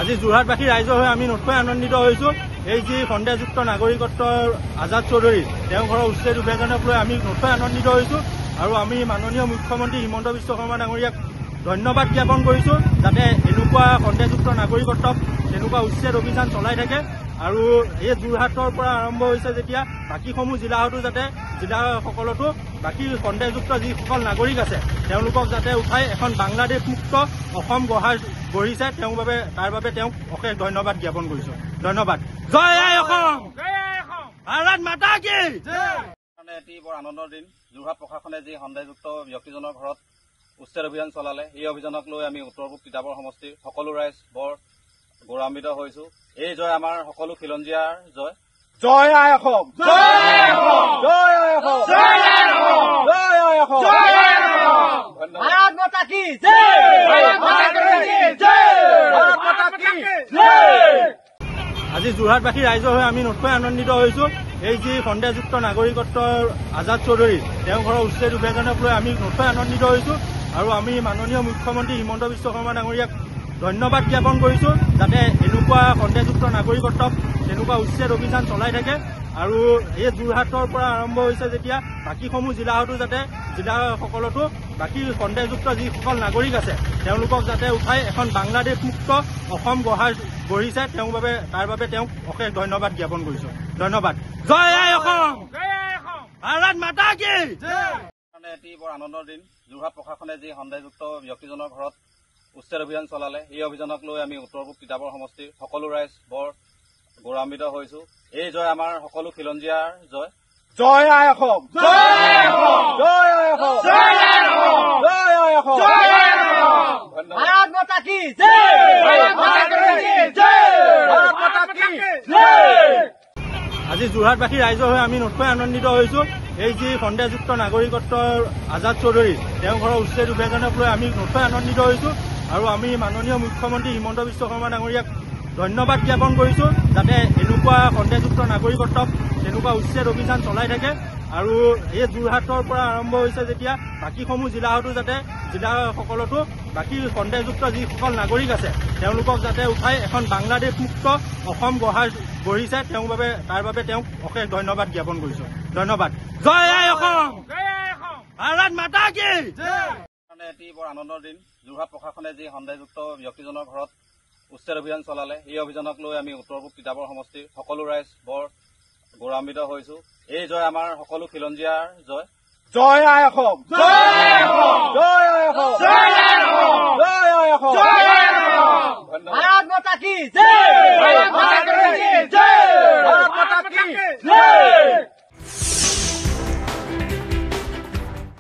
আজি যোৰহাটবাসী ৰাইজৰ হৈ আমি নথৈ আনন্দিত হৈছো। এই যি সন্দেহযুক্ত নাগৰিকত্বৰ আজাদ চৌধুৰী তেওঁৰ ঘৰৰ উচ্ছেদ অভিযানক লৈ আমি নথৈ আনন্দিত হৈছো আৰু আমি মাননীয় মুখ্যমন্ত্ৰী হিমন্ত বিশ্ব শৰ্মা ডাঙৰীয়াক ধন্যবাদ জ্ঞাপন কৰিছো, যাতে এনেকুৱা সন্দেহযুক্ত নাগৰিকত্বক তেনেকুৱা উচ্ছেদ অভিযান চলাই থাকে আৰু এই যোৰহাটৰ পৰা আৰম্ভ হৈছে যেতিয়া বাকীসমূহ জিলাতো যাতে জিলাসকলতো বাকী সন্দেহযুক্ত যিসকল নাগৰিক আছে তেওঁলোকক যাতে উঠাই এখন বাংলাদেশ মুক্ত অসম গঢ়িছে তাৰ বাবে তেওঁক অশেষ ধন্যবাদ জ্ঞাপন কৰিছো। ধন্যবাদ। জয় আই অসম, ভাৰত মাতা কি জয়। এটি বৰ আনন্দৰ দিন। যোৰহাট প্ৰশাসনে যি সন্দেহযুক্ত ব্যক্তিজনৰ ঘৰত উচ্ছেদ অভিযান চলালে, এই অভিযানক লৈ আমি উত্তৰ পূব তিতাবৰ সমষ্টিৰ সকলো ৰাইজ বৰ গৌৰৱান্বিত হৈছো। এই জয় আমাৰ সকলো খিলঞ্জীয়াৰ জয়। জয় আই অসম, জয় আই অসম, জয় আই অসম, জয় আই অসম, জয় আই অসম, জয় আই অসম। ভাৰত মাতা কি জয়, ভাৰত মাতা কি জয়, ভাৰত মাতা কি জয়। আজি যোৰহাটবাসী ৰাইজৰ হৈ আমি নথৈ আনন্দিত হৈছো। এই যি সন্দেহযুক্ত নাগৰিকত্বৰ আজাদ চৌধুৰী তেওঁৰ ঘৰৰ উচ্ছেদ অভিযানক লৈ আমি নথৈ আনন্দিত হৈছো আৰু আমি মাননীয় মুখ্যমন্ত্ৰী হিমন্ত বিশ্ব শৰ্মা ডাঙৰীয়াক ধন্যবাদ জ্ঞাপন কৰিছো, যাতে এনেকুৱা সন্দেহযুক্ত নাগৰিকত্বক তেনেকুৱা উচ্ছেদ অভিযান চলাই থাকে আৰু এই যোৰহাটৰ পৰা আৰম্ভ হৈছে যেতিয়া বাকীসমূহ জিলাতো যাতে জিলাসকলতো বাকী সন্দেহযুক্ত যিসকল নাগৰিক আছে তেওঁলোকক যাতে উঠাই এখন বাংলাদেশ মুক্ত অসম গঢ়িছে তাৰ বাবে তেওঁক অশেষ ধন্যবাদ জ্ঞাপন কৰিছো। ধন্যবাদ। জয় আই অসম, ভাৰত মাতা কি জয়। এটি বৰ আনন্দৰ দিন। যোৰহাট প্ৰশাসনে যি সন্দেহযুক্ত ব্যক্তিজনৰ ঘৰত উচ্ছেদ অভিযান চলালে, এই অভিযানক লৈ আমি উত্তৰ পূব তিতাবৰ সমষ্টিৰ সকলো ৰাইজ বৰ গৌৰৱান্বিত হৈছো। এই জয় আমাৰ সকলো খিলঞ্জীয়াৰ জয়। জয় আই অসম, জয় আই অসম, জয় আই অসম, জয় আই অসম, জয় আই অসম, জয় আই অসম। ভাৰত মাতা কি জয়, ভাৰত মাতা কি জয়, ভাৰত মাতা কি জয়। আজি যোৰহাটবাসী ৰাইজৰ হৈ আমি নথৈ আনন্দিত হৈছো। এই যি সন্দেহযুক্ত নাগৰিকত্বৰ আজাদ চৌধুৰী তেওঁৰ ঘৰৰ উচ্ছেদ অভিযানক লৈ আমি নথৈ আনন্দিত হৈছো আৰু আমি মাননীয় মুখ্যমন্ত্ৰী হিমন্ত বিশ্ব শৰ্মা ডাঙৰীয়াক ধন্যবাদ জ্ঞাপন কৰিছো, যাতে এনেকুৱা সন্দেহযুক্ত নাগৰিকত্বক তেনেকুৱা উচ্ছেদ অভিযান চলাই থাকে আৰু এই যোৰহাটৰ পৰা আৰম্ভ হৈছে যেতিয়া বাকীসমূহ জিলাতো যাতে জিলাসকলতো বাকী সন্দেহযুক্ত যিসকল নাগৰিক আছে তেওঁলোকক যাতে উঠাই এখন বাংলাদেশ মুক্ত অসম গঢ়িছে তাৰ বাবে তেওঁক অশেষ ধন্যবাদ জ্ঞাপন কৰিছো। ধন্যবাদ। জয় আই অসম, ভাৰত মাতা কি জয়। এটি বৰ আনন্দৰ দিন। যোৰহাট প্ৰশাসনে যি সন্দেহযুক্ত ব্যক্তিজনৰ ঘৰত উচ্ছেদ অভিযান চলালে, এই অভিযানক লৈ আমি উত্তৰ পূব তিতাবৰ সমষ্টিৰ সকলো ৰাইজ বৰ গৌৰৱান্বিত হৈছো। এই জয় আমাৰ সকলো খিলঞ্জীয়াৰ জয়। জয় আই অসম, জয় আই অসম, জয় আই অসম, জয় আই অসম, জয় আই অসম, জয় আই অসম। ভাৰত মাতা কি জয়,